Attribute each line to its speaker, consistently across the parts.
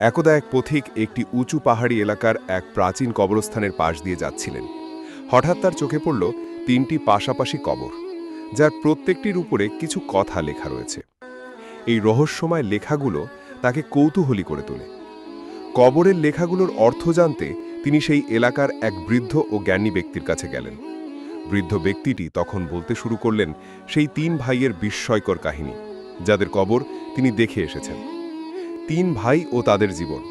Speaker 1: একদা এক পথিক একটি উঁচু পাহাড়ি এলাকার এক প্রাচীন কবরস্থানের পাশ দিয়ে যাচ্ছিলেন। হঠাৎ তার চোখে পড়ল তিনটি পাশাপাশি কবর, যার প্রত্যেকটির উপরে কিছু কথা লেখা রয়েছে। এই রহস্যময় লেখাগুলো তাকে কৌতূহলী করে তোলে। কবরের লেখাগুলোর অর্থ জানতে তিনি সেই এলাকার এক বৃদ্ধ ও জ্ঞানী ব্যক্তির কাছে গেলেন। বৃদ্ধ ব্যক্তিটি তখন বলতে শুরু করলেন সেই তিন ভাইয়ের বিস্ময়কর কাহিনী, যাদের কবর তিনি দেখে এসেছেন। তিন ভাই ও তাদের জীবন।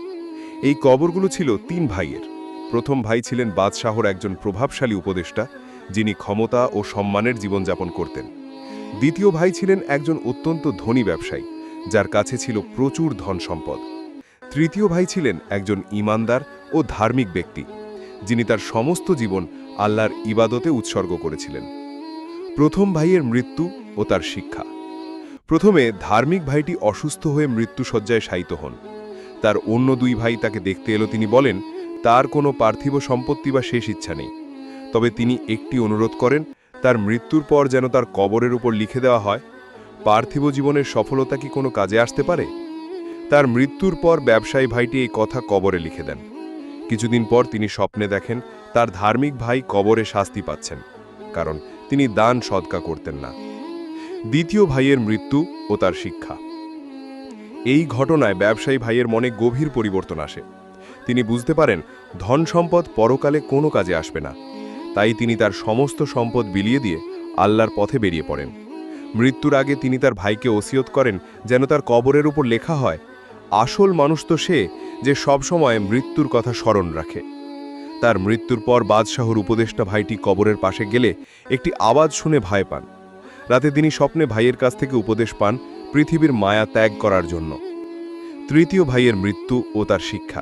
Speaker 1: এই কবরগুলো ছিল তিন ভাইয়ের। প্রথম ভাই ছিলেন বাদশাহর একজন প্রভাবশালী উপদেষ্টা, যিনি ক্ষমতা ও সম্মানের জীবনযাপন করতেন। দ্বিতীয় ভাই ছিলেন একজন অত্যন্ত ধনী ব্যবসায়ী, যার কাছে ছিল প্রচুর ধন সম্পদ। তৃতীয় ভাই ছিলেন একজন ঈমানদার ও ধার্মিক ব্যক্তি, যিনি তার সমস্ত জীবন আল্লাহর ইবাদতে উৎসর্গ করেছিলেন। প্রথম ভাইয়ের মৃত্যু ও তার শিক্ষা। প্রথমে ধার্মিক ভাইটি অসুস্থ হয়ে মৃত্যুশয্যায় শায়িত হন। তার অন্য দুই ভাই তাকে দেখতে এলো। তিনি বলেন তার কোনো পার্থিব সম্পত্তি বা শেষ ইচ্ছা নেই, তবে তিনি একটি অনুরোধ করেন, তার মৃত্যুর পর যেন তার কবরের উপর লিখে দেওয়া হয়, পার্থিব জীবনের সফলতা কি কোনো কাজে আসতে পারে। তার মৃত্যুর পর ব্যবসায়ী ভাইটি এই কথা কবরে লিখে দেন। কিছুদিন পর তিনি স্বপ্নে দেখেন তার ধার্মিক ভাই কবরে শাস্তি পাচ্ছেন, কারণ তিনি দান সদকা করতেন না। দ্বিতীয় ভাইয়ের মৃত্যু ও তার শিক্ষা। এই ঘটনায় ব্যবসায়ী ভাইয়ের মনে গভীর পরিবর্তন আসে। তিনি বুঝতে পারেন ধন সম্পদ পরকালে কোনো কাজে আসবে না। তাই তিনি তার সমস্ত সম্পদ বিলিয়ে দিয়ে আল্লাহর পথে বেরিয়ে পড়েন। মৃত্যুর আগে তিনি তার ভাইকে ওসিয়ত করেন যেন তার কবরের উপর লেখা হয়, আসল মানুষ তো সে যে সবসময় মৃত্যুর কথা স্মরণ রাখে। তার মৃত্যুর পর বাদশাহর উপদেষ্টা ভাইটি কবরের পাশে গেলে একটি আওয়াজ শুনে ভয় পান। রাতে তিনি স্বপ্নে ভাইয়ের কাছ থেকে উপদেশ পান পৃথিবীর মায়া ত্যাগ করার জন্য। তৃতীয় ভাইয়ের মৃত্যু ও তার শিক্ষা।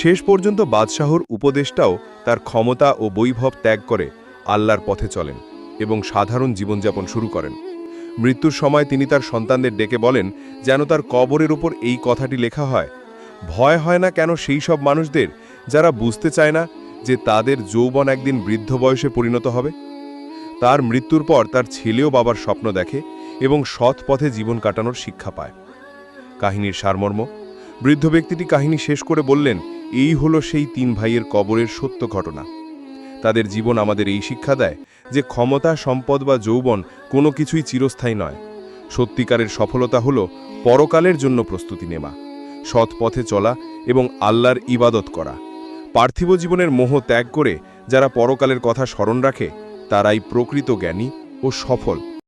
Speaker 1: শেষ পর্যন্ত বাদশাহর উপদেষ্টাও তার ক্ষমতা ও বৈভব ত্যাগ করে আল্লাহর পথে চলেন এবং সাধারণ জীবনযাপন শুরু করেন। মৃত্যুর সময় তিনি তার সন্তানদের ডেকে বলেন যেন তার কবরের উপর এই কথাটি লেখা হয়, ভয় হয় না কেন সেই সব মানুষদের যারা বুঝতে চায় না যে তাদের যৌবন একদিন বৃদ্ধ বয়সে পরিণত হবে। তার মৃত্যুর পর তার ছেলেও বাবার স্বপ্ন দেখে এবং সৎ পথে জীবন কাটানোর শিক্ষা পায়। কাহিনীর সারমর্ম। বৃদ্ধ ব্যক্তিটি কাহিনী শেষ করে বললেন, এই হলো সেই তিন ভাইয়ের কবরের সত্য ঘটনা। তাদের জীবন আমাদের এই শিক্ষা দেয় যে ক্ষমতা, সম্পদ বা যৌবন কোনো কিছুই চিরস্থায়ী নয়। সত্যিকারের সফলতা হলো পরকালের জন্য প্রস্তুতি নেওয়া, সৎ পথে চলা এবং আল্লাহর ইবাদত করা। পার্থিব জীবনের মোহ ত্যাগ করে যারা পরকালের কথা স্মরণ রাখে, তারাই প্রকৃত জ্ঞানী ও সফল।